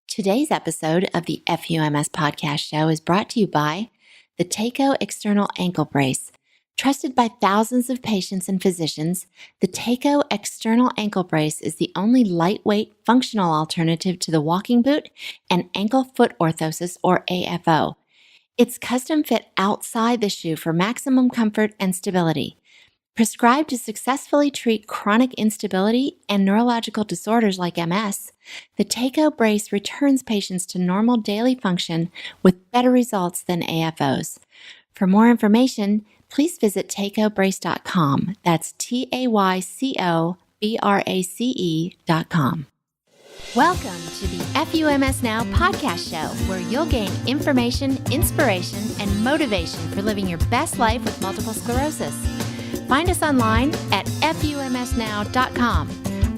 Today's episode of the FUMS podcast show is brought to you by the Taco External Ankle Brace. Trusted by thousands of patients and physicians, the Taco External Ankle Brace is the only lightweight, functional alternative to the walking boot and ankle foot orthosis, or AFO. It's custom fit outside the shoe for maximum comfort and stability. Prescribed to successfully treat chronic instability and neurological disorders like MS, the Taco brace returns patients to normal daily function with better results than AFOs. For more information, please visit tacobrace.com. That's TAYCOBRACE.com. Welcome to the FUMS Now podcast show, where you'll gain information, inspiration, and motivation for living your best life with multiple sclerosis. Find us online at FUMSnow.com.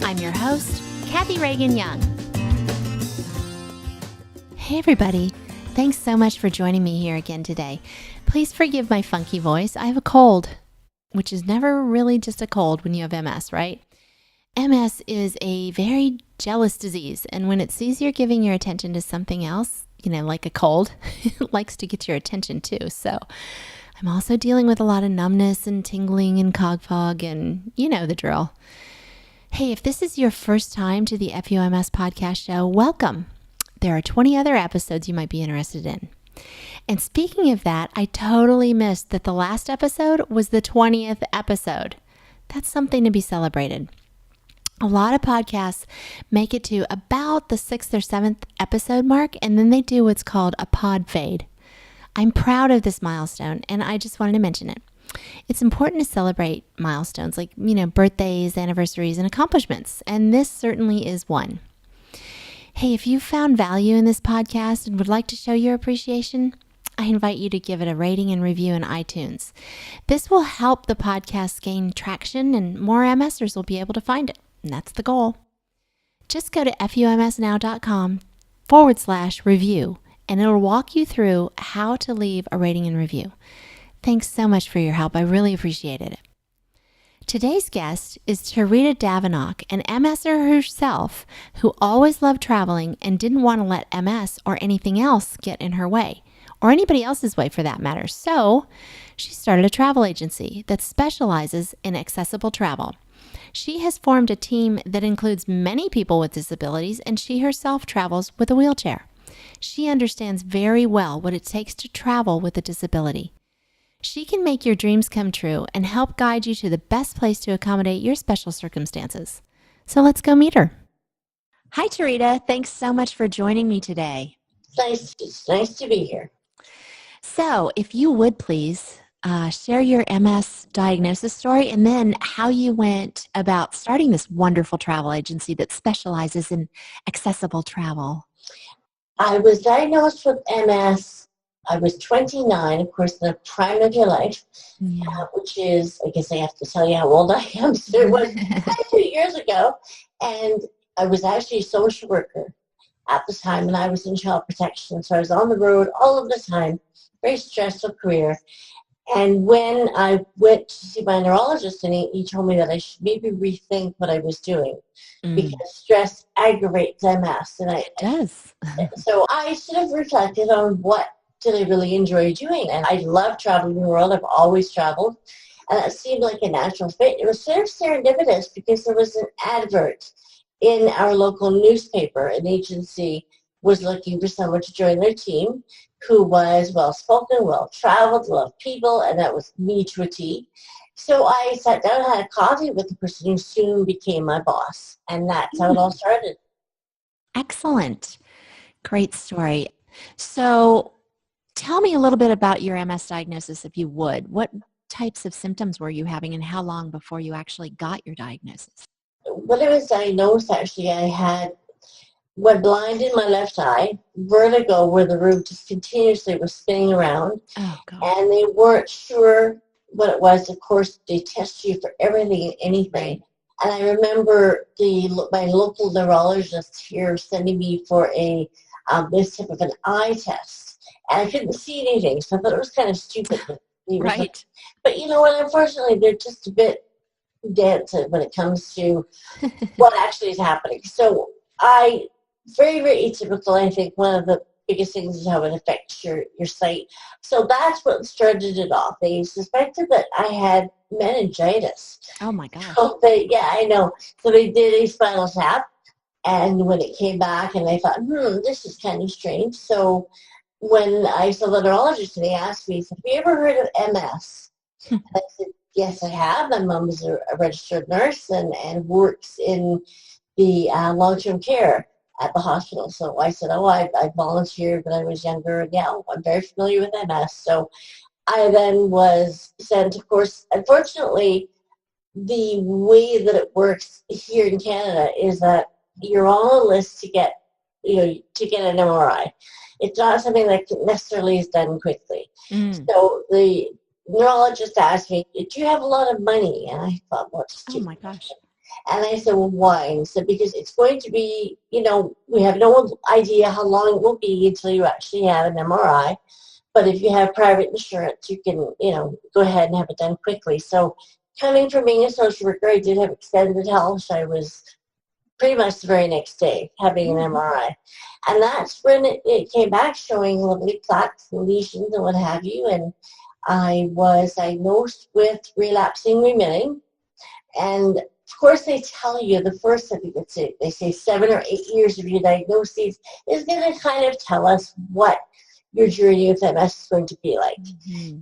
I'm your host, Kathy Reagan Young. Hey everybody, thanks so much for joining me here again today. Please forgive my funky voice. I have a cold, which is never really just a cold when you have MS, right? MS is a very jealous disease, and when it sees you're giving your attention to something else, like a cold, it likes to get your attention too. So I'm also dealing with a lot of numbness and tingling and cog fog, and you know the drill. Hey, if this is your first time to the FUMS podcast show, welcome. There are 20 other episodes you might be interested in. And speaking of that, I totally missed that the last episode was the 20th episode. That's something to be celebrated. A lot of podcasts make it to about the 6th or 7th episode mark, and then they do what's called a pod fade. I'm proud of this milestone, and I just wanted to mention it. It's important to celebrate milestones like, birthdays, anniversaries, and accomplishments, and this certainly is one. Hey, if you found value in this podcast and would like to show your appreciation, I invite you to give it a rating and review in iTunes. This will help the podcast gain traction, and more MSers will be able to find it, and that's the goal. Just go to FUMSnow.com/review. And it'll walk you through how to leave a rating and review. Thanks so much for your help. I really appreciated it. Today's guest is Tarita Davenock, an MSer herself who always loved traveling and didn't want to let MS or anything else get in her way, or anybody else's way for that matter. So she started a travel agency that specializes in accessible travel. She has formed a team that includes many people with disabilities, and she herself travels with a wheelchair. She understands very well what it takes to travel with a disability. She can make your dreams come true and help guide you to the best place to accommodate your special circumstances. So let's go meet her. Hi, Tarita. Thanks so much for joining me today. It's nice to be here. So if you would please share your MS diagnosis story, and then how you went about starting this wonderful travel agency that specializes in accessible travel. I was diagnosed with MS. I was 29, of course, in the prime of your life, which is, I guess I have to tell you how old I am. So it was 2 years ago. And I was actually a social worker at the time, and I was in child protection. So I was on the road all of the time, very stressful career. And when I went to see my neurologist, and he told me that I should maybe rethink what I was doing because stress aggravates MS. And it does. So I sort of reflected on what did I really enjoy doing. And I love traveling the world. I've always traveled. And it seemed like a natural fit. It was sort of serendipitous because there was an advert in our local newspaper. An agency was looking for someone to join their team who was well-spoken, well-traveled, loved people, and that was me to a T. So I sat down and had a coffee with the person who soon became my boss, and that's how it all started. Excellent. Great story. So tell me a little bit about your MS diagnosis, if you would. What types of symptoms were you having, and how long before you actually got your diagnosis? When I was diagnosed, actually, I went blind in my left eye, vertigo where the room just continuously was spinning around. Oh, God. And they weren't sure what it was. Of course, they test you for everything and anything. And I remember my local neurologist here sending me for this type of an eye test. And I couldn't see anything, so I thought it was kind of stupid. Right. But unfortunately, they're just a bit dense when it comes to what actually is happening. So I very, very atypical. I think one of the biggest things is how it affects your sight. So that's what started it off. They suspected that I had meningitis. Oh my gosh. So yeah, I know. So they did a spinal tap, and when it came back, and I thought, this is kind of strange. So when I saw the neurologist, and he asked me, he said, "Have you ever heard of MS?" And I said, "Yes, I have. My mom is a registered nurse and works in the long-term care at the hospital." So I said, I volunteered when I was younger. And yeah, I'm very familiar with MS. So I then was sent, of course, unfortunately, the way that it works here in Canada is that you're on a list to get, to get an MRI. It's not something that necessarily is done quickly. So the neurologist asked me, "Do you have a lot of money?" And I thought, what's Oh my gosh. And I said, "Well, why?" And he said, "Because it's going to be, we have no idea how long it will be until you actually have an MRI. But if you have private insurance, you can, go ahead and have it done quickly." So coming from being a social worker, I did have extended health. I was pretty much the very next day having an MRI. And that's when it came back showing lovely plaques and lesions and what have you. And I was diagnosed with relapsing remitting. And of course, they tell you the first, I think they say 7 or 8 years of your diagnosis is going to kind of tell us what your journey with MS is going to be like.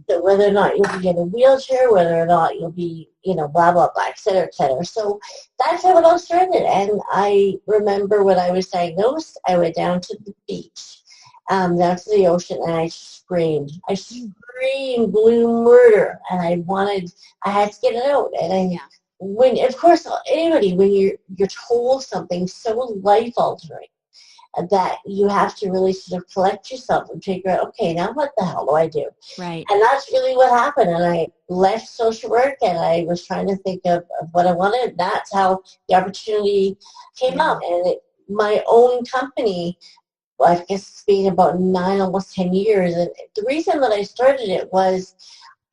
So whether or not you'll be in a wheelchair, whether or not you'll be, blah, blah, blah, et cetera, et cetera. So that's how it all started. And I remember when I was diagnosed, I went down to the beach, down to the ocean, and I screamed. I screamed blue murder, and I had to get it out. And when, of course, anybody, when you're told something so life-altering, that you have to really sort of collect yourself and figure out, okay, now what the hell do I do? Right. And that's really what happened. And I left social work, and I was trying to think of what I wanted. That's how the opportunity came up. And my own company, well, I guess it's been about 9, almost 10 years. And the reason that I started it was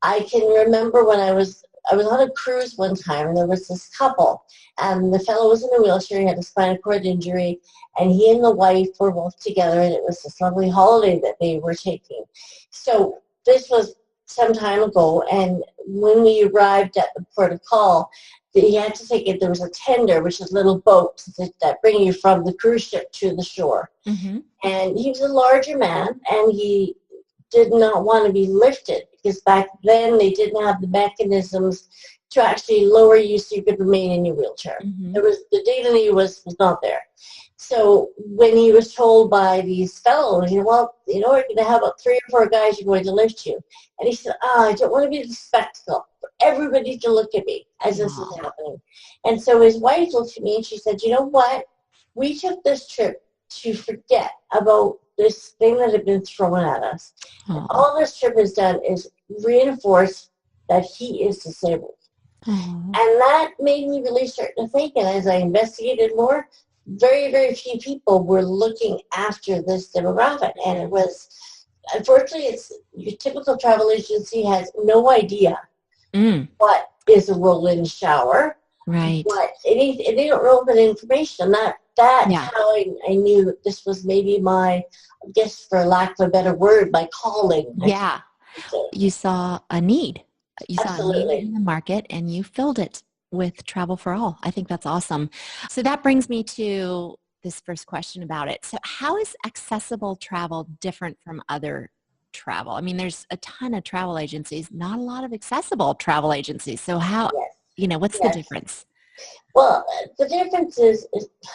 I can remember when I was on a cruise one time, and there was this couple, and the fellow was in a wheelchair. He had a spinal cord injury, and he and the wife were both together, and it was this lovely holiday that they were taking. So this was some time ago, and when we arrived at the port of call, he had to take it. There was a tender, which is little boats that bring you from the cruise ship to the shore. And he was a larger man, and he did not want to be lifted, because back then they didn't have the mechanisms to actually lower you so you could remain in your wheelchair. The dignity was not there. So when he was told by these fellows, well, we're going to have about 3 or 4 guys who are going to lift you. And he said, I don't want to be the spectacle for everybody to look at me as this is happening. And so his wife looked at me and she said, "You know what? We took this trip to forget about this thing that had been thrown at us. And all this trip has done is reinforce that he is disabled." And that made me really start to think. And as I investigated more, very, very few people were looking after this demographic. And it was, unfortunately, your typical travel agency has no idea what is a roll-in shower. Right. They don't know that information. That's how I knew that this was maybe my, I guess for lack of a better word, my calling. Yeah. You saw a need. You Absolutely. saw a need in the market, and you filled it with Travel for All. I think that's awesome. So that brings me to this first question about it. So how is accessible travel different from other travel? I mean, there's a ton of travel agencies, not a lot of accessible travel agencies. So how, what's the difference? Well, the difference is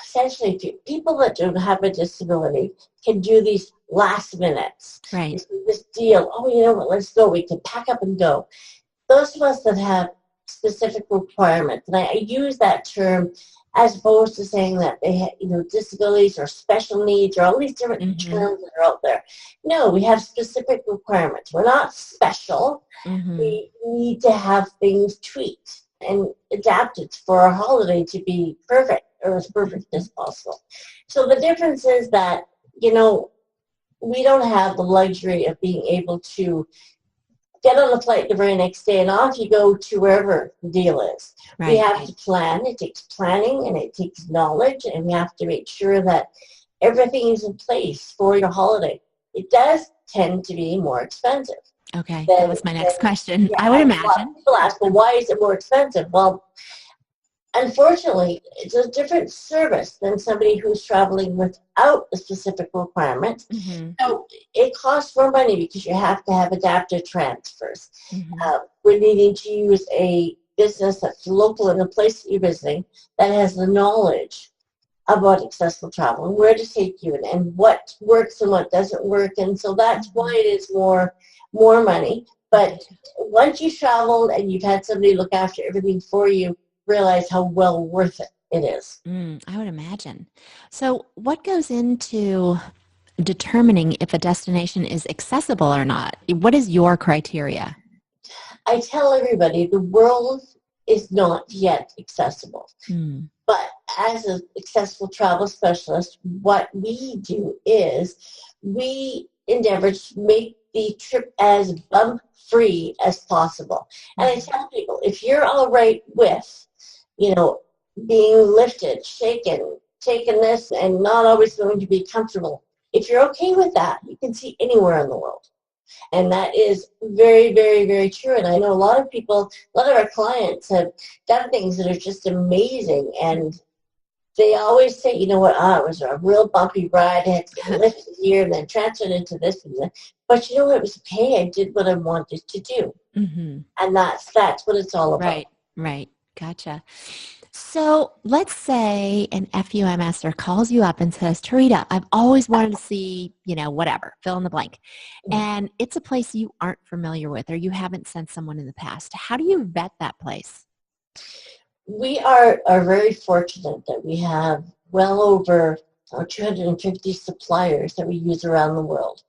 essentially people that don't have a disability can do these last minutes. Right. This deal, you know what, let's go. We can pack up and go. Those of us that have specific requirements, and I use that term as opposed to saying that they have, disabilities or special needs or all these different terms that are out there. No, we have specific requirements. We're not special. We need to have things tweaked and adapted for our holiday to be perfect, or as perfect as possible. So the difference is that, we don't have the luxury of being able to get on a flight the very next day and off you go to wherever the deal is. Right. We have to plan. It takes planning and it takes knowledge, and we have to make sure that everything is in place for your holiday, it does tend to be more expensive. Okay, that was my next question. I would A lot imagine. of people ask, well, why is it more expensive? Well, unfortunately, it's a different service than somebody who's traveling without a specific requirement. Mm-hmm. So it costs more money because you have to have adaptive transfers. Mm-hmm. We're needing to use a business that's local in the place that you're visiting that has the knowledge about accessible travel and where to take you and what works and what doesn't work. And so that's why it is more money. But once you've traveled and you've had somebody look after everything for you, realize how well worth it is. I would imagine. So what goes into determining if a destination is accessible or not? What is your criteria? I tell everybody the world is not yet accessible. But as an accessible travel specialist, what we do is we endeavor to make the trip as bump-free as possible. And I tell people, if you're all right with, being lifted, shaken, taking this, and not always going to be comfortable, if you're okay with that, you can see anywhere in the world. And that is very, very, very true. And I know a lot of our clients have done things that are just amazing. And they always say, it was a real bumpy ride. I had to get lifted here and then transferred into this. But it was okay. I did what I wanted to do. Mm-hmm. And that's what it's all about. Right. Gotcha. So let's say an FUMSer calls you up and says, Tarita, I've always wanted to see, whatever, fill in the blank. And it's a place you aren't familiar with or you haven't sent someone in the past. How do you vet that place? We are very fortunate that we have well over 250 suppliers that we use around the world.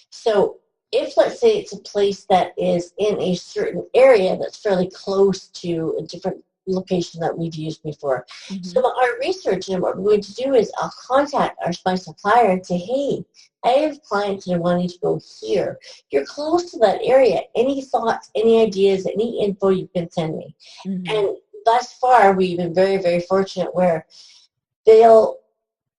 So if, let's say, it's a place that is in a certain area that's fairly close to a different location that we've used before. Mm-hmm. So our research and what we're going to do is I'll contact my supplier and say, hey, I have clients that are wanting to go here. You're close to that area. Any thoughts, any ideas, any info you can send me. Mm-hmm. And thus far, we've been very, very fortunate where they'll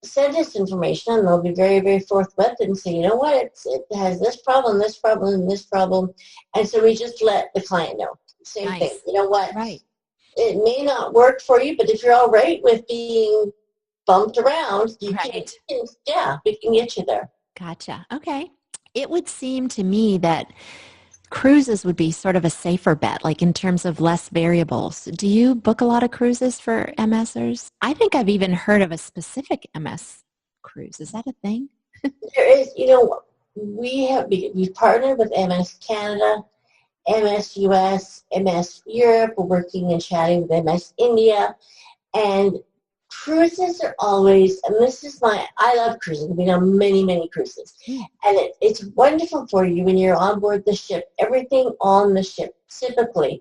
send us information and they'll be very, very forthwith and say, it has this problem, and this problem. And so we just let the client know. Same thing. You know what? Right. It may not work for you, but if you're all right with being bumped around, we can get you there. Gotcha. Okay. It would seem to me that cruises would be sort of a safer bet, like in terms of less variables. Do you book a lot of cruises for MSers? I think I've even heard of a specific MS cruise. Is that a thing? There is, we've partnered with MS Canada, MS US, MS Europe. We're working and chatting with MS India. And cruises are always, and I love cruising. We've been on many, many cruises. And it's wonderful for you when you're on board the ship. Everything on the ship typically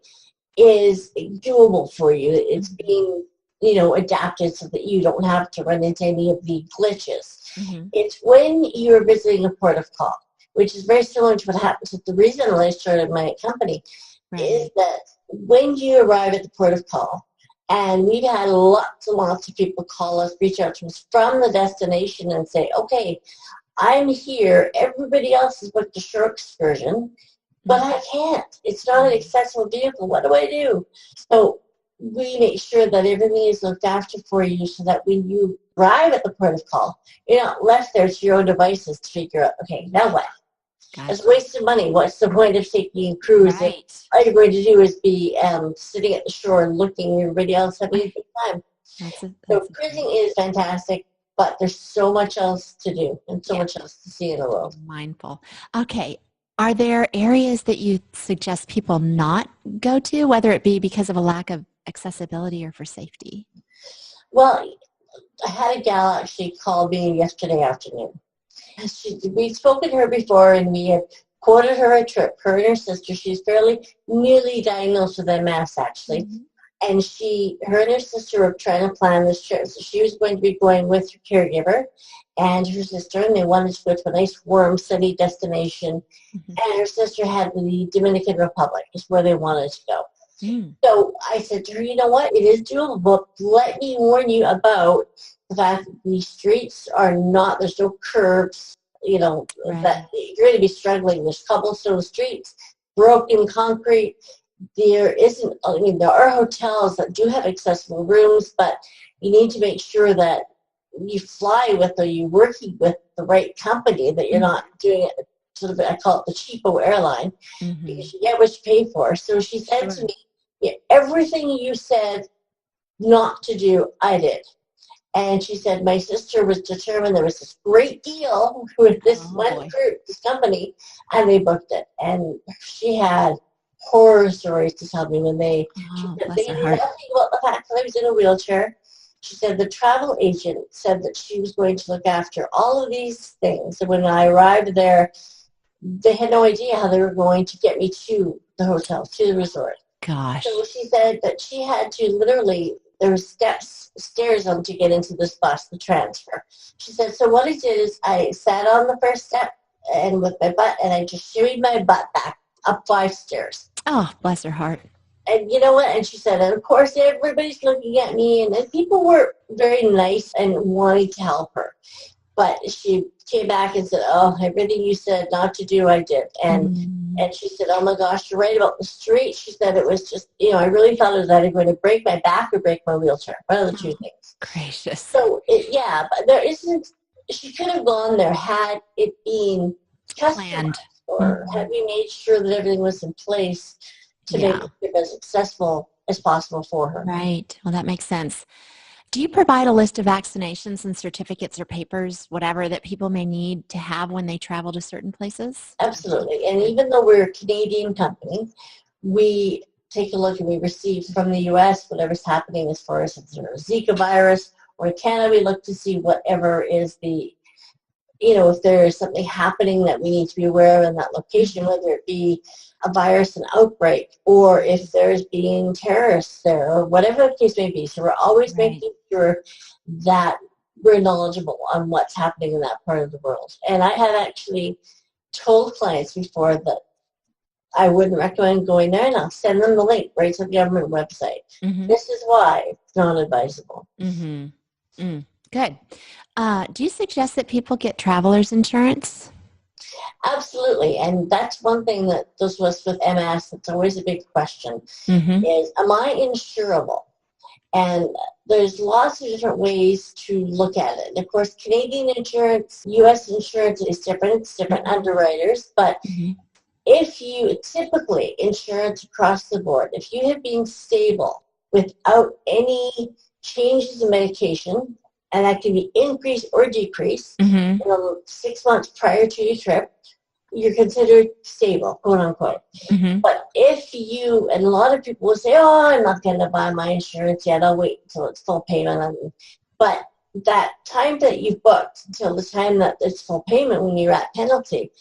is doable for you. It's being, adapted so that you don't have to run into any of the glitches. Mm-hmm. It's when you're visiting a port of call, which is very similar to what happens with the reason I started my company, is that when you arrive at the port of call, and we've had lots and lots of people call us, reach out to us from the destination and say, okay, I'm here. Everybody else has booked a shore excursion, but I can't. It's not an accessible vehicle. What do I do? So we make sure that everything is looked after for you so that when you arrive at the port of call, you're not left there to your own devices to figure out, okay, now what? Gotcha. It's a waste of money. What's the point of taking a cruise? Right. All you're going to do is be sitting at the shore and looking at everybody else having a good time. So cruising is fantastic, but there's so much else to do and so much else to see in the world. Mindful. Okay. Are there areas that you suggest people not go to, whether it be because of a lack of accessibility or for safety? Well, I had a gal actually call me yesterday afternoon. We'd spoken to her before, and we had quoted her a trip. Her and her sister, she's fairly newly diagnosed with MS, actually. Mm-hmm. And her and her sister were trying to plan this trip. So she was going to be going with her caregiver and her sister, and they wanted to go to a nice warm, sunny destination. Mm-hmm. And her sister had the Dominican Republic is where they wanted to go. Mm. So I said to her, you know what, it is doable, but let me warn you about the fact that the streets are not, there's no curbs, Right. that you're going to be struggling. There's cobblestone streets, broken concrete. There isn't, I mean, there are hotels that do have accessible rooms, but you need to make sure that you fly with or you're working with the right company, that you're not doing it sort of, I call it the cheapo airline, because you get what you pay for. So she said to me, yeah, everything you said not to do, I did. And she said, my sister was determined there was this great deal with this one group, this company, and they booked it. And she had horror stories to tell me when they knew nothing about the fact that I was in a wheelchair. She said the travel agent said that she was going to look after all of these things. And when I arrived there, they had no idea how they were going to get me to the hotel, to the resort. Gosh. So she said that she had to literally, there were stairs on to get into this bus, the transfer. She said, so what I did is I sat on the first step and with my butt, and I just shimmied my butt back up 5 stairs. Oh, bless her heart. And you know what? And she said, and of course, everybody's looking at me, and people were very nice and wanting to help her. But she came back and said, oh, everything you said not to do, I did. And she said, oh, my gosh, you're right about the street. She said it was just, I really thought it was either going to break my back or break my wheelchair. One of the two things. Gracious. So, but there isn't, she could have gone there had it been planned. Or had we made sure that everything was in place to make it as accessible as possible for her. Right. Well, that makes sense. Do you provide a list of vaccinations and certificates or papers, whatever, that people may need to have when they travel to certain places? Absolutely. And even though we're a Canadian company, we take a look and we receive from the U.S. whatever's happening as far as if there's a Zika virus, or in Canada, we look to see whatever is the, if there is something happening that we need to be aware of in that location, whether it be a virus, an outbreak, or if there's being terrorists there, or whatever the case may be. So we're always making sure that we're knowledgeable on what's happening in that part of the world. And I have actually told clients before that I wouldn't recommend going there, and I'll send them the link right to the government website. This is why it's not advisable. Good. Do you suggest that people get traveler's insurance? Absolutely. And that's one thing that those of us with MS, it's always a big question, is, am I insurable? And there's lots of different ways to look at it. And of course, Canadian insurance, U.S. insurance is different. It's different underwriters. But if you typically, insurance across the board, if you have been stable without any changes in medication, and that can be increased or decreased 6 months prior to your trip, you're considered stable, quote unquote. But if you, and a lot of people will say, oh, I'm not going to buy my insurance yet, I'll wait until it's full payment. But that time that you've booked until the time that it's full payment when you're at penalty,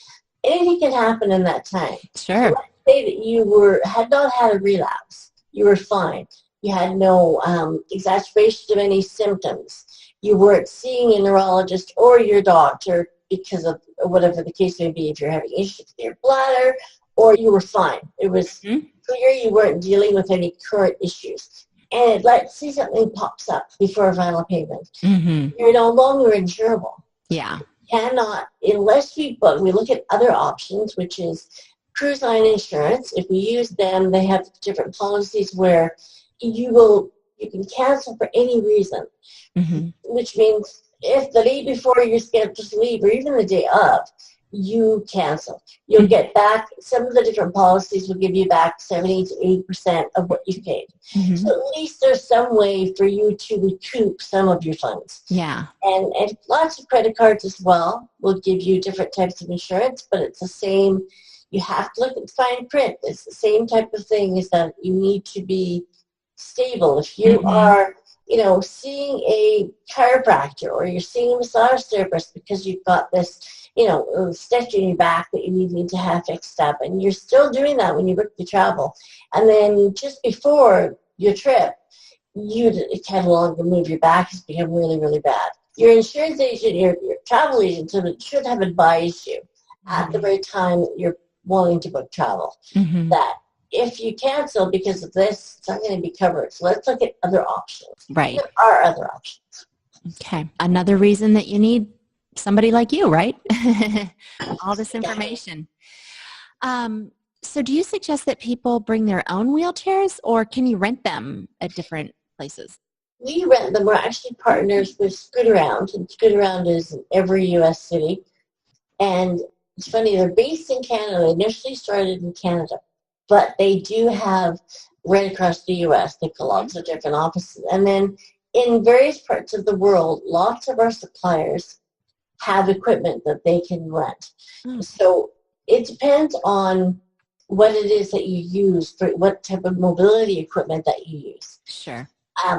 anything can happen in that time. Sure. So let's say that you had not had a relapse. You were fine. You had no exacerbation of any symptoms. You weren't seeing a neurologist or your doctor because of whatever the case may be, if you're having issues with your bladder, or you were fine. It was clear you weren't dealing with any current issues. And let's say something pops up before a final payment. You're no longer insurable. Yeah. Cannot, unless we look at other options, which is cruise line insurance. If we use them, they have different policies where you can cancel for any reason, which means if the day before you're scheduled to leave, or even the day of, you cancel, you'll get back, some of the different policies will give you back 70 to 80% of what you paid. So at least there's some way for you to recoup some of your funds. Yeah. And lots of credit cards as well will give you different types of insurance, but it's the same. You have to look at the fine print. It's the same type of thing, is that you need to be stable. If you are, seeing a chiropractor, or you're seeing a massage therapist because you've got this, stitch in your back that you need to have fixed up, and you're still doing that when you book the travel, and then just before your trip, you can no longer move your back, has become really, really bad. Your insurance agent, your travel agent should have advised you at the very time that you're wanting to book travel that if you cancel because of this, it's not going to be covered. So let's look at other options. Right. There are other options. Okay. Another reason that you need somebody like you, right? All this information. So do you suggest that people bring their own wheelchairs, or can you rent them at different places? We rent them. We're actually partners with Scootaround, and Scootaround is in every U.S. city. And it's funny, they're based in Canada. They initially started in Canada, but they do have right across the U.S. They've got lots of different offices. And then in various parts of the world, lots of our suppliers have equipment that they can rent. So it depends on what it is that you use, for what type of mobility equipment that you use. Sure.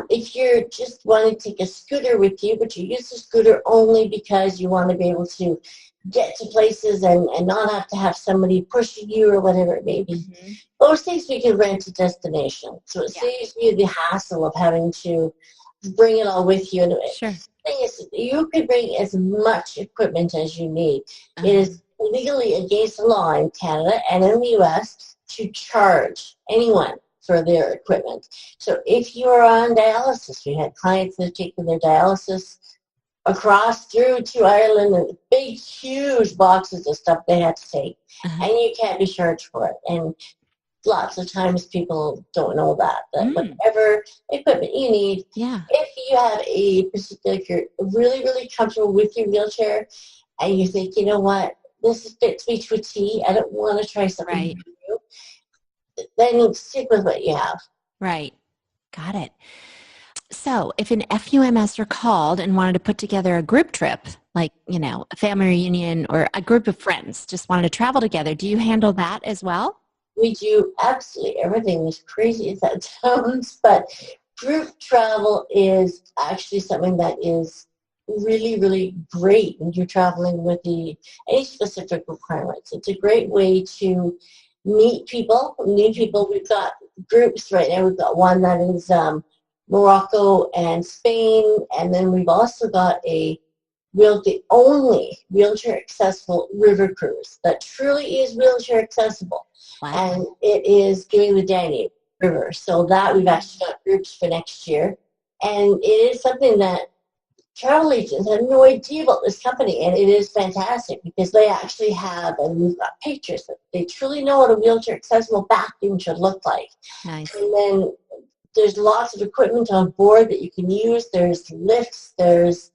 If you're just wanting to take a scooter with you, but you use the scooter only because you want to be able to get to places and not have to have somebody pushing you or whatever it may be, those things we can rent a destination. So it saves you the hassle of having to bring it all with you. And Sure. the thing is, you can bring as much equipment as you need. It is legally against the law in Canada and in the U.S. to charge anyone for their equipment. So if you are on dialysis, we had clients that have taken their dialysis across through to Ireland, and big, huge boxes of stuff they had to take, and you can't be charged for it. And lots of times people don't know that whatever equipment you need, if you have a particular, if you're really, really comfortable with your wheelchair, and you think, you know what, this fits me to a T, I don't want to try something new, then stick with what you have. Right. Got it. So if an FUMSer called and wanted to put together a group trip, like, you know, a family reunion or a group of friends just wanted to travel together, do you handle that as well? We do absolutely everything, as crazy as that sounds, but group travel is actually something that is really, really great when you're traveling with any specific requirements. It's a great way to meet people. We've got groups right now. We've got one that is Morocco and Spain, and then we've also got the only wheelchair accessible river cruise that truly is wheelchair accessible. Wow. And it is doing the Danube River. So that we've actually got groups for next year. And it is something that travel agents have no idea about this company, and it is fantastic because they actually have, and we've got pictures, that they truly know what a wheelchair accessible bathroom should look like. Nice. And then there's lots of equipment on board that you can use. There's lifts, there's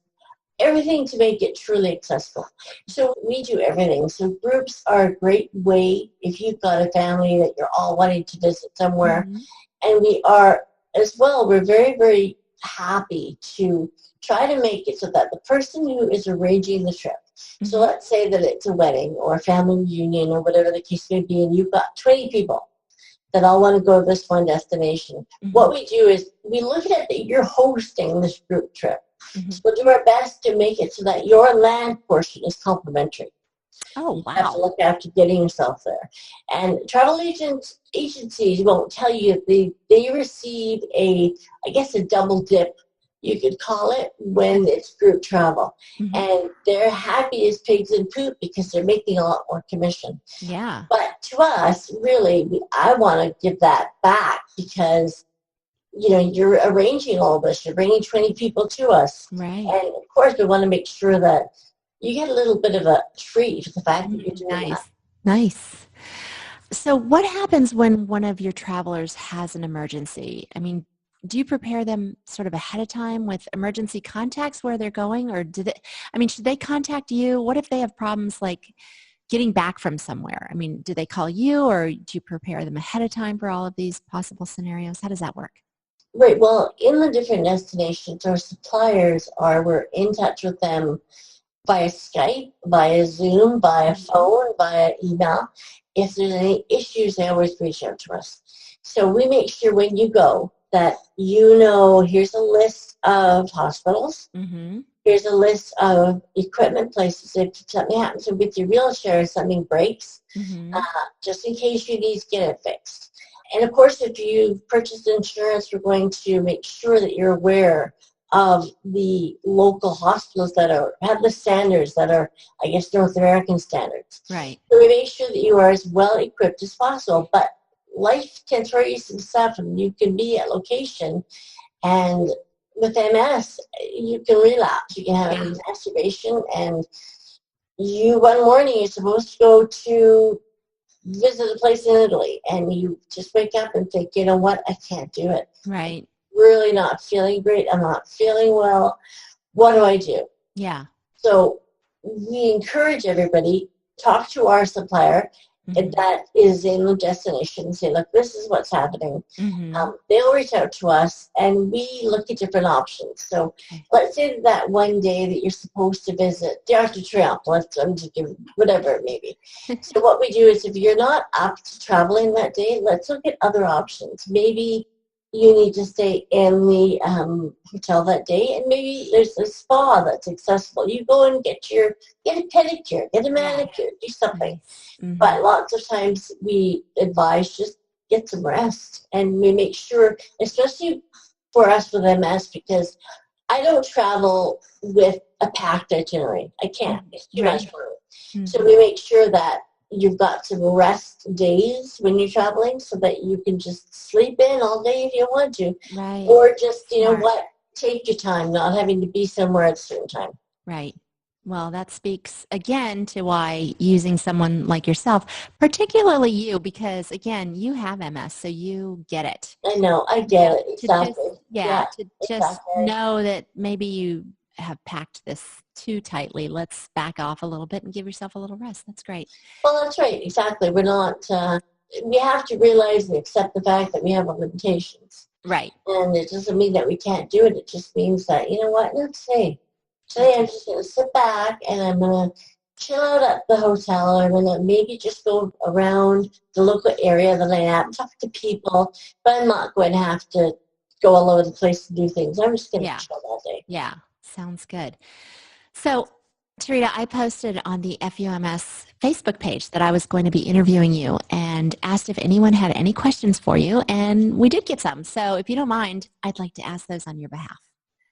everything to make it truly accessible. So we do everything. So groups are a great way if you've got a family that you're all wanting to visit somewhere. And we are, as well, we're very, very happy to try to make it so that the person who is arranging the trip, so let's say that it's a wedding or a family reunion or whatever the case may be, and you've got 20 people that all want to go to this one destination. What we do is we look at that you're hosting this group trip. So we'll do our best to make it so that your land portion is complimentary. Oh, wow. You have to look after getting yourself there. And travel agencies won't tell you they receive a double dip, you could call it, when it's group travel. And they're happy as pigs in poop because they're making a lot more commission. Yeah. But to us, really, I want to give that back because, you know, you're arranging all this. You're bringing 20 people to us. Right. And, of course, we want to make sure that you get a little bit of a treat for the fact that you're doing that. Nice. So what happens when one of your travelers has an emergency? I mean, do you prepare them sort of ahead of time with emergency contacts where they're going, or should they contact you? What if they have problems like getting back from somewhere? I mean, do they call you, or do you prepare them ahead of time for all of these possible scenarios? How does that work? Right. Well, in the different destinations, our suppliers we're in touch with them via Skype, via Zoom, via phone, via email. If there's any issues, they always reach out to us. So we make sure when you go that you know, here's a list of hospitals, here's a list of equipment places. If something happens with your wheelchair, something breaks, just in case you need to get it fixed. And of course, if you've purchased insurance, we're going to make sure that you're aware of the local hospitals that have the standards that are, I guess, North American standards. Right. So we make sure that you are as well equipped as possible. But life can throw you some stuff, and you can be at location, and with MS, you can relapse. You can have an exacerbation, and one morning you're supposed to go to visit a place in Italy, and you just wake up and think, you know what, I can't do it. Right. Really not feeling great. I'm not feeling well. What do I do? Yeah. So we encourage everybody, talk to our supplier that is in the destination and say, look, this is what's happening. They'll reach out to us, and we look at different options. So let's say that one day that you're supposed to visit the Arc de Triomphe, I'm just giving whatever it may be. So what we do is, if you're not up to traveling that day, let's look at other options. Maybe you need to stay in the hotel that day, and maybe there's a spa that's accessible. You go and get a pedicure, get a manicure, do something. But lots of times we advise just get some rest, and we make sure, especially for us with MS, because I don't travel with a packed itinerary. I can't. It's too much for me. So we make sure that you've got some rest days when you're traveling, so that you can just sleep in all day if you want to. Right. Or just, you know what, take your time, not having to be somewhere at a certain time. Right. Well, that speaks again to why using someone like yourself, particularly you, because again, you have MS, so you get it. I know, I get it. Exactly. To just know that maybe you have packed this too tightly. Let's back off a little bit and give yourself a little rest. That's great. Well, that's right. Exactly. We're not, we have to realize and accept the fact that we have limitations. Right. And it doesn't mean that we can't do it. It just means that, you know what, let's say, today I'm just going to sit back and I'm going to chill out at the hotel. I'm going to maybe just go around the local area that I am, talk to people, but I'm not going to have to go all over the place to do things. I'm just going to chill all day. Yeah, sounds good. So, Tarita, I posted on the FUMS Facebook page that I was going to be interviewing you and asked if anyone had any questions for you, and we did get some. So if you don't mind, I'd like to ask those on your behalf.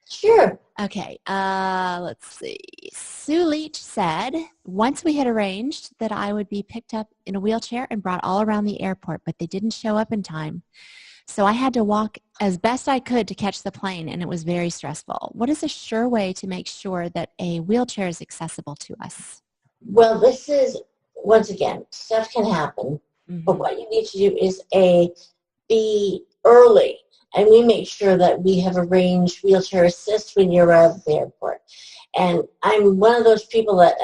Sure. Okay, let's see. Sue Leach said, once we had arranged that I would be picked up in a wheelchair and brought all around the airport, but they didn't show up in time. So I had to walk as best I could to catch the plane, and it was very stressful. What is a sure way to make sure that a wheelchair is accessible to us? Well, this is, once again, stuff can happen, but what you need to do is be early. And we make sure that we have arranged wheelchair assist when you arrive at the airport. And I'm one of those people that,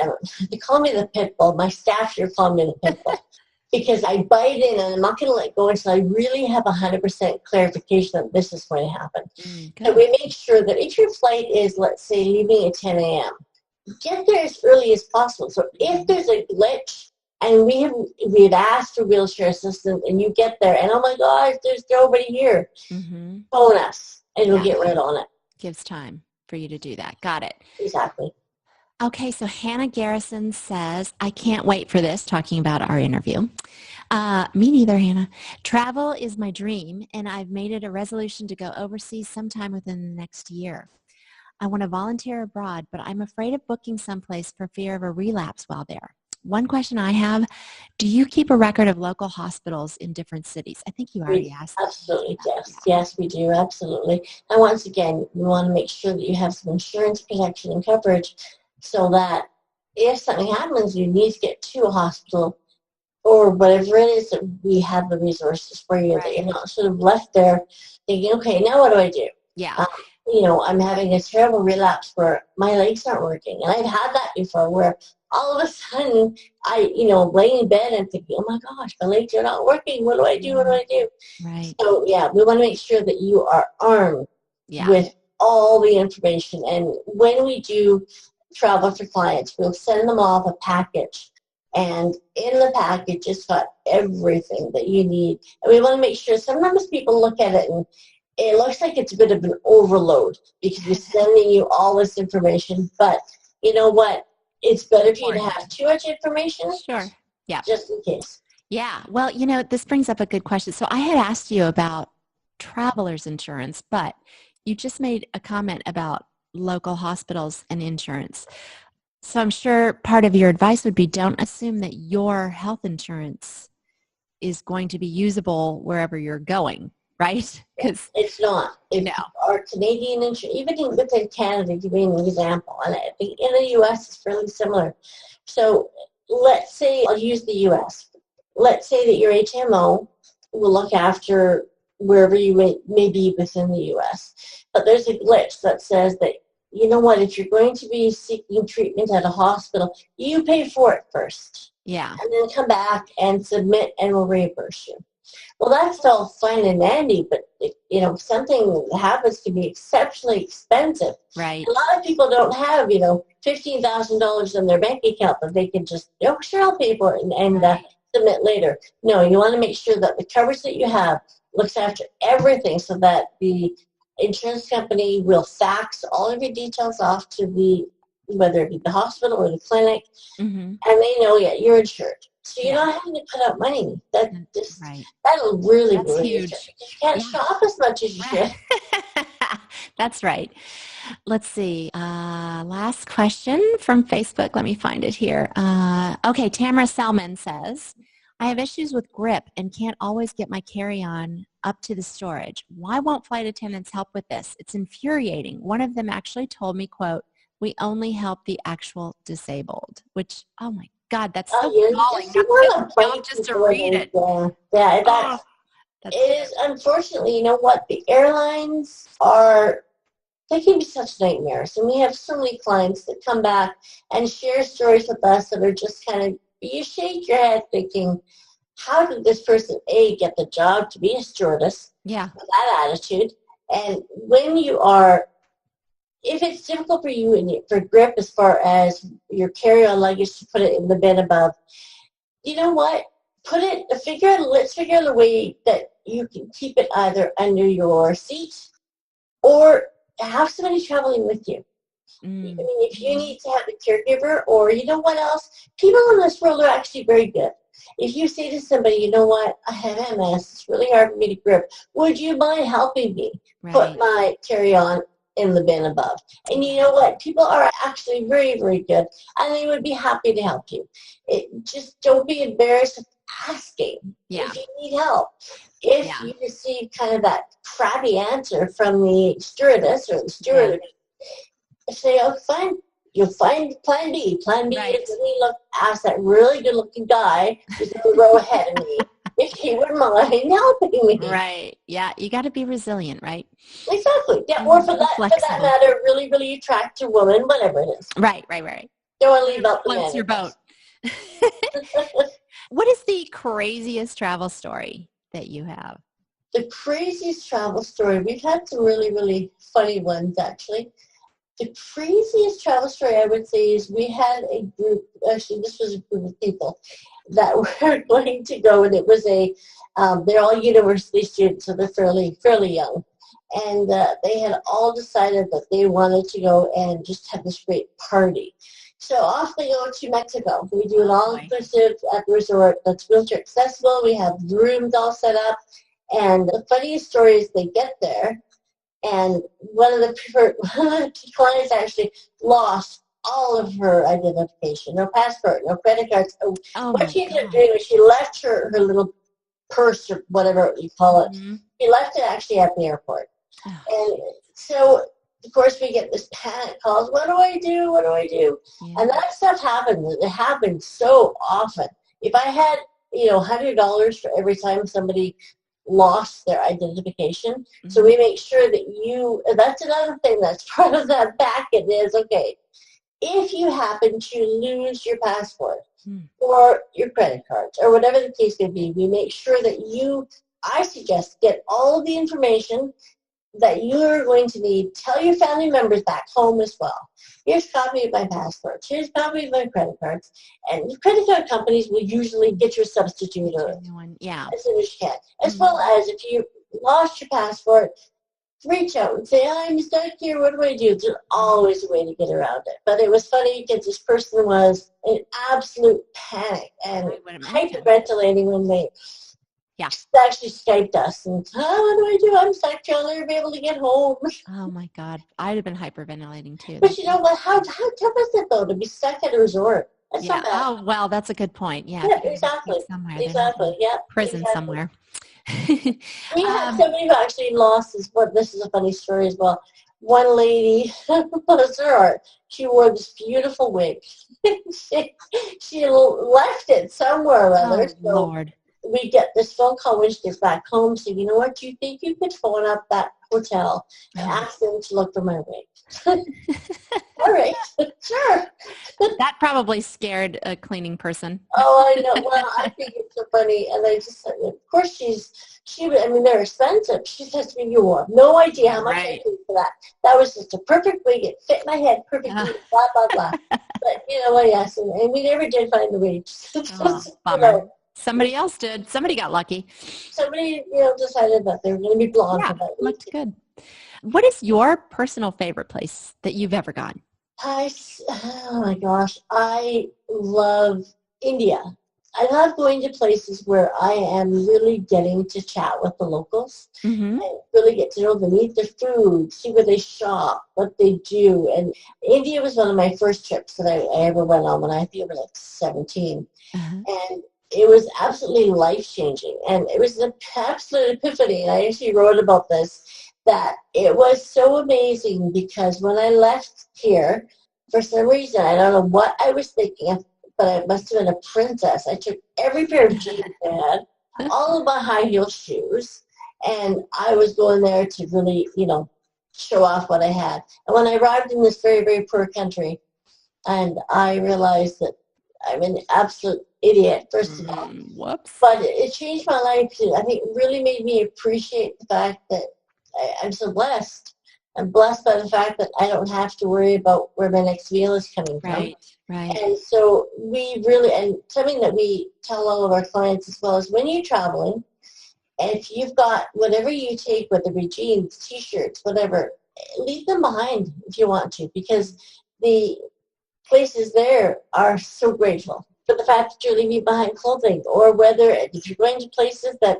they call me the pit bull. My staff here call me the pit bull. Because I bite in and I'm not going to let go until I really have 100% clarification that this is going to happen. So we make sure that if your flight is, let's say, leaving at 10 a.m., get there as early as possible. So if there's a glitch, and we've asked for wheelchair assistance, and you get there, and oh my gosh, there's nobody here. Phone us, and we'll get right on it. Gives time for you to do that. Got it. Exactly. Okay, so Hannah Garrison says, I can't wait for this, talking about our interview. Me neither, Hannah. Travel is my dream, and I've made it a resolution to go overseas sometime within the next year. I want to volunteer abroad, but I'm afraid of booking someplace for fear of a relapse while there. One question I have, do you keep a record of local hospitals in different cities? I think you already asked. Absolutely, yes. Yes, we do, absolutely. And once again, we want to make sure that you have some insurance protection and coverage so that if something happens, you need to get to a hospital or whatever it is, that we have the resources for you, that you're not sort of left there thinking, okay, now what do I do? Yeah. I'm having a terrible relapse where my legs aren't working. And I've had that before where all of a sudden I, laying in bed and thinking, oh my gosh, my legs are not working. What do I do? What do I do? Right. So, we want to make sure that you are armed with all the information. And when we do travel for clients, we'll send them off a package. And in the package, it's got everything that you need. And we want to make sure, sometimes people look at it and it looks like it's a bit of an overload because we're sending you all this information. But you know what? It's better for you to have too much information. Sure. Yeah. Just in case. Yeah. Well, this brings up a good question. So I had asked you about traveler's insurance, but you just made a comment about local hospitals and insurance. So I'm sure part of your advice would be don't assume that your health insurance is going to be usable wherever you're going. right? Because It's not. If no. our Canadian insurance, even within Canada, give me an example, and I think in the U.S. it's fairly similar. So let's say, I'll use the U.S. Let's say that your HMO will look after wherever you may be within the U.S. But there's a glitch that says that, you know what, if you're going to be seeking treatment at a hospital, you pay for it first. Yeah. And then come back and submit and we'll reimburse you. Well, that's all fine and dandy, but if something happens to be exceptionally expensive. Right. A lot of people don't have, $15,000 in their bank account that they can just, sure, I'll pay for it and Right. submit later. No, you want to make sure that the coverage that you have looks after everything so that the insurance company will fax all of your details off to whether it be the hospital or the clinic, and they know, you're insured. So you're not having to put out money. That'll really, That's really huge. You can't shop as much as you should. That's right. Let's see. Last question from Facebook. Let me find it here. Okay, Tamara Selman says, I have issues with grip and can't always get my carry-on up to the storage. Why won't flight attendants help with this? It's infuriating. One of them actually told me, quote, we only help the actual disabled, which, oh my God, that's so galling. Just to read it. Yeah, it is. Unfortunately, you know what? The airlines they can be such nightmares. And we have so many clients that come back and share stories with us that are just kind of, you shake your head thinking, how did this person, A, get the job to be a stewardess? Yeah. With that attitude. And when if it's difficult for you and for grip as far as your carry-on luggage to put it in the bin above, you know what? Let's figure out a way that you can keep it either under your seat or have somebody traveling with you. I mean, if you need to have a caregiver, or you know what else? People in this world are actually very good. If you say to somebody, you know what, I have MS, it's really hard for me to grip. Would you mind helping me put my carry-on in the bin above? And you know what? People are actually very, very good, and they would be happy to help you. Just don't be embarrassed of asking if you need help. If you receive kind of that crappy answer from the stewardess or the steward, say, oh, fine. You'll find plan B. Plan B is me ask that really good-looking guy who's in the row ahead of me if he would mind helping me. Right. Yeah. You got to be resilient, right? Exactly. Yeah. Or for that matter, really, really attractive woman, whatever it is. Right. Don't want to leave out the floats your boat. What is the craziest travel story that you have? The craziest travel story, we've had some really, really funny ones, actually. The craziest travel story, I would say, is we had a group, actually this was a group of people that were going to go, and it was they're all university students, so they're fairly young. And they had all decided that they wanted to go and just have this great party. So off they go to Mexico. We do an all-inclusive at the resort that's wheelchair accessible. We have the rooms all set up. And the funniest story is they get there, and one of the clients actually lost all of her identification, no passport, no credit cards. What she ended up doing was she left her little purse or whatever you call it. She left it actually at the airport. And so, of course, we get this panic calls. What do I do? What do I do? Yeah. And that stuff happens. It happens so often. If I had, $100 for every time somebody lost their identification. So we make sure that that's another thing that's part of that packet is, okay, if you happen to lose your passport or your credit cards or whatever the case may be, we make sure that I suggest, get all of the information that you're going to need. Tell your family members back home as well. Here's a copy of my passport. Here's a copy of my credit cards. And the credit card companies will usually get your substitute as soon as you can. As well as if you lost your passport, reach out and say, I'm stuck here. What do I do? There's always a way to get around it. But it was funny because this person was in absolute panic and hyperventilating when they actually Skyped us and, what do? I'm stuck. I'll never be able to get home. Oh, my God. I'd have been hyperventilating, too. But you know what? How tough is it, though, to be stuck at a resort? That's not bad. Oh, well, that's a good point. Yeah, exactly. Exactly. Yeah. Prison somewhere. We had somebody who actually lost his, but this is a funny story as well. One lady, bless her heart, she wore this beautiful wig. she left it somewhere or other. Oh, So Lord. we get this phone call when she gets back home saying, you know what, do you think you could phone up that hotel and ask them to look for my wig? All right, sure. That probably scared a cleaning person. Oh, I know. Well, I think it's so funny. And I just said, of course, I mean, they're expensive. She says to me, you have no idea how much I Right. paid for that. That was just a perfect wig. It fit my head perfectly, blah, blah, blah. But, you know what, yes. And we never did find the wig. Oh, bummer. Somebody else did. Somebody got lucky. Somebody, decided that they were going to be blonde Yeah, for that week. looked good. What is your personal favorite place that you've ever gone? Oh my gosh, I love India. I love going to places where I am really getting to chat with the locals. Mm-hmm. I really get to know them, eat their food, see where they shop, what they do. And India was one of my first trips that I ever went on when I think I was like 17. Uh-huh. And it was absolutely life-changing. And it was an absolute epiphany. And I actually wrote about this, that it was so amazing because when I left here, for some reason, I don't know what I was thinking of, but I must have been a princess. I took every pair of jeans I had, all of my high heel shoes, and I was going there to really, show off what I had. And when I arrived in this very, very poor country, and I realized that I'm an absolute idiot, first of all. Whoops. But it changed my life too. I think it really made me appreciate the fact that I'm so blessed. I'm blessed by the fact that I don't have to worry about where my next meal is coming from. Right. And so we really, and something that we tell all of our clients as well is when you're traveling, if you've got whatever you take, whether it be jeans, t-shirts, whatever, leave them behind if you want to, because the places there are so grateful for the fact that you're leaving behind clothing, or whether if you're going to places that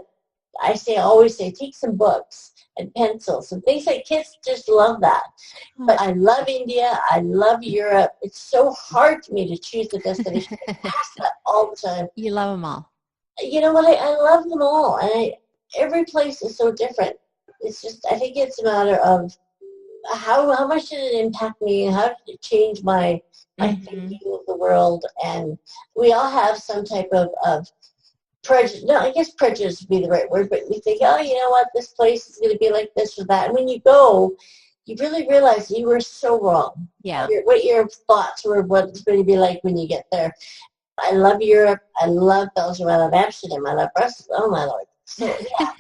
always say, take some books and pencils and things like kids just love that. But I love India. I love Europe. It's so hard for me to choose the destination. I ask that all the time. You love them all. You know what? I love them all. And every place is so different. It's just, I think it's a matter of how much did it impact me and how did it change my thinking of the world. And we all have some type of prejudice. No, I guess prejudice would be the right word, but we think, oh, you know what, this place is going to be like this or that. And when you go, you really realize you were so wrong. Yeah. What your thoughts were, what it's going to be like when you get there. I love Europe. I love Belgium. I love Amsterdam. I love Brussels. Oh, my Lord. So, yeah,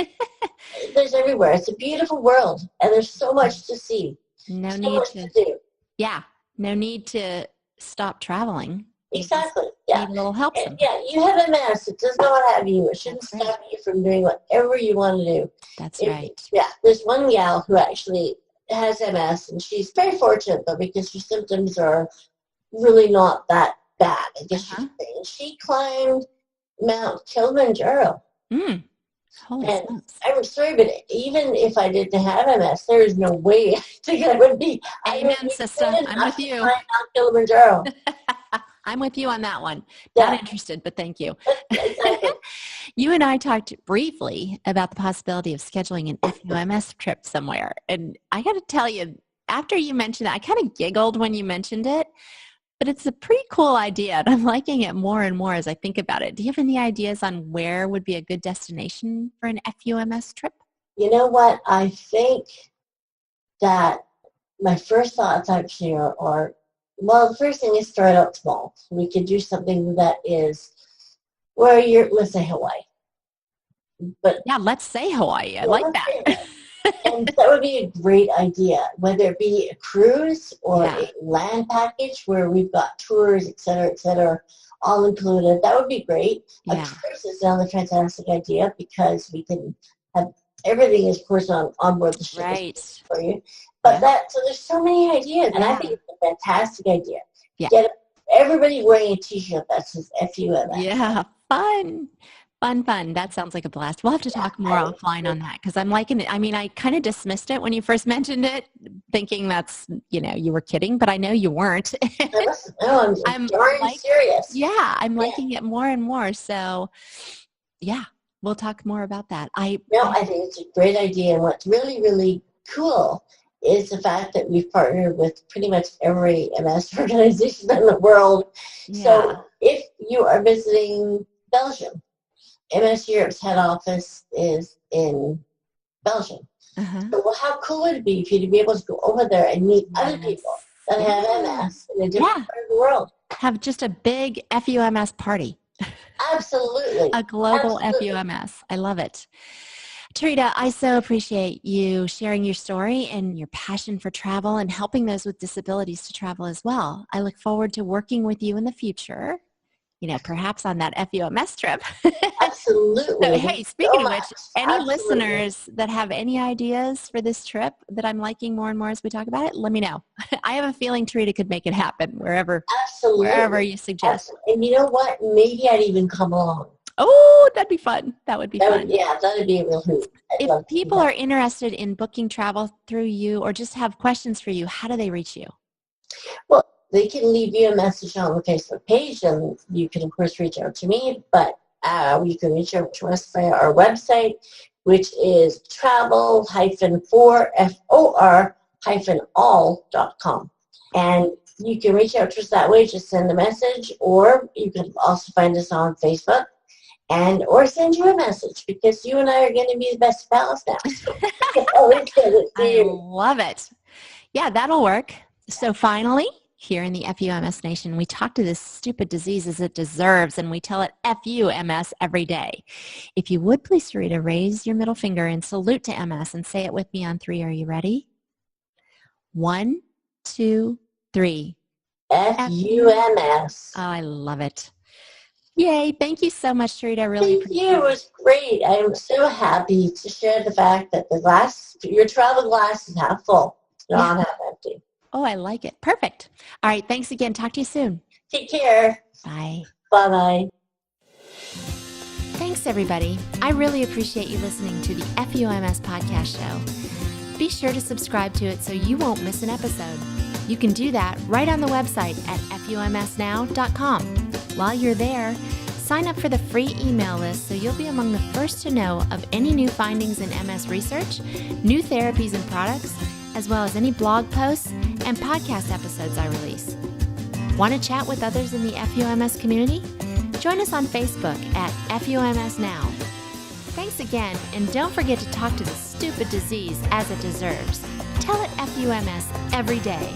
there's everywhere. It's a beautiful world, and there's so much to see. No so need much to do. Yeah. No need to stop traveling. Exactly. Yeah. Need a little help. Yeah, you have MS. It does not have you. It shouldn't stop you from doing whatever you want to do. That's right. Yeah. There's one gal who actually has MS, and she's very fortunate, though, because her symptoms are really not that bad, I guess you could say. And she climbed Mount Kilimanjaro. Holy and smokes. I'm sorry, but even if I didn't have MS, there is no way I think I would be. Amen, sister. I'm with you. Mount Kilimanjaro. I'm with you on that one. Yeah. Not interested, but thank you. Exactly. You and I talked briefly about the possibility of scheduling an FUMS trip somewhere. And I got to tell you, after you mentioned that, I kind of giggled when you mentioned it, but it's a pretty cool idea. And I'm liking it more and more as I think about it. Do you have any ideas on where would be a good destination for an FUMS trip? You know what? I think that my first thoughts actually are well, the first thing is start out small. We could do something that is where let's say Hawaii. But yeah, let's say Hawaii. I like that. And that would be a great idea, whether it be a cruise or a land package where we've got tours, et cetera, all included. That would be great. A cruise is another fantastic idea because we can have everything, of course, on board the ship for you. But so there's so many ideas, and I think it's a fantastic idea. Yeah. Get everybody wearing a T-shirt that says FUMS. Yeah, fun. That sounds like a blast. We'll have to talk more offline on that because I'm liking it. I mean, I kind of dismissed it when you first mentioned it, thinking that's, you were kidding, but I know you weren't. I'm darn serious. Yeah, I'm liking it more and more. So, yeah, We'll talk more about that. I think it's a great idea. And what's really, really cool is the fact that we've partnered with pretty much every MS organization in the world. Yeah. So if you are visiting Belgium, MS Europe's head office is in Belgium. So, well, how cool would it be for you to be able to go over there and meet other people that have MS in a different part of the world? Have just a big FUMS party. Absolutely. A global FUMS. I love it. Tarita, I so appreciate you sharing your story and your passion for travel and helping those with disabilities to travel as well. I look forward to working with you in the future, perhaps on that FUMS trip. Absolutely. So, hey, speaking of which, any listeners that have any ideas for this trip that I'm liking more and more as we talk about it, let me know. I have a feeling Tarita could make it happen wherever you suggest. Absolutely. And you know what? Maybe I'd even come along. Oh, that'd be fun. That would be fun. That'd be a real hoot. If people are interested in booking travel through you or just have questions for you, how do they reach you? Well, they can leave you a message on the Facebook page, and you can, of course, reach out to me, but you can reach out to us via our website, which is travel-for-all.com. And you can reach out to us that way, just send a message, or you can also find us on Facebook. Or send you a message, because you and I are going to be the best pals now. I love it. Yeah, that'll work. So finally, here in the FUMS Nation, we talk to this stupid disease as it deserves, and we tell it FUMS every day. If you would, please, Tarita, raise your middle finger and salute to MS and say it with me on 3. Are you ready? 1, 2, 3. FUMS. Oh, I love it. Yay. Thank you so much, Tarita. I really appreciate it. It was great. I am so happy to share the fact that your travel glass is half full, not half empty. Oh, I like it. Perfect. All right. Thanks again. Talk to you soon. Take care. Bye. Bye-bye. Thanks, everybody. I really appreciate you listening to the FUMS podcast show. Be sure to subscribe to it so you won't miss an episode. You can do that right on the website at FUMSnow.com. While you're there, sign up for the free email list so you'll be among the first to know of any new findings in MS research, new therapies and products, as well as any blog posts and podcast episodes I release. Want to chat with others in the FUMS community? Join us on Facebook at FUMS Now. Thanks again, and don't forget to talk to the stupid disease as it deserves. Tell it FUMS every day.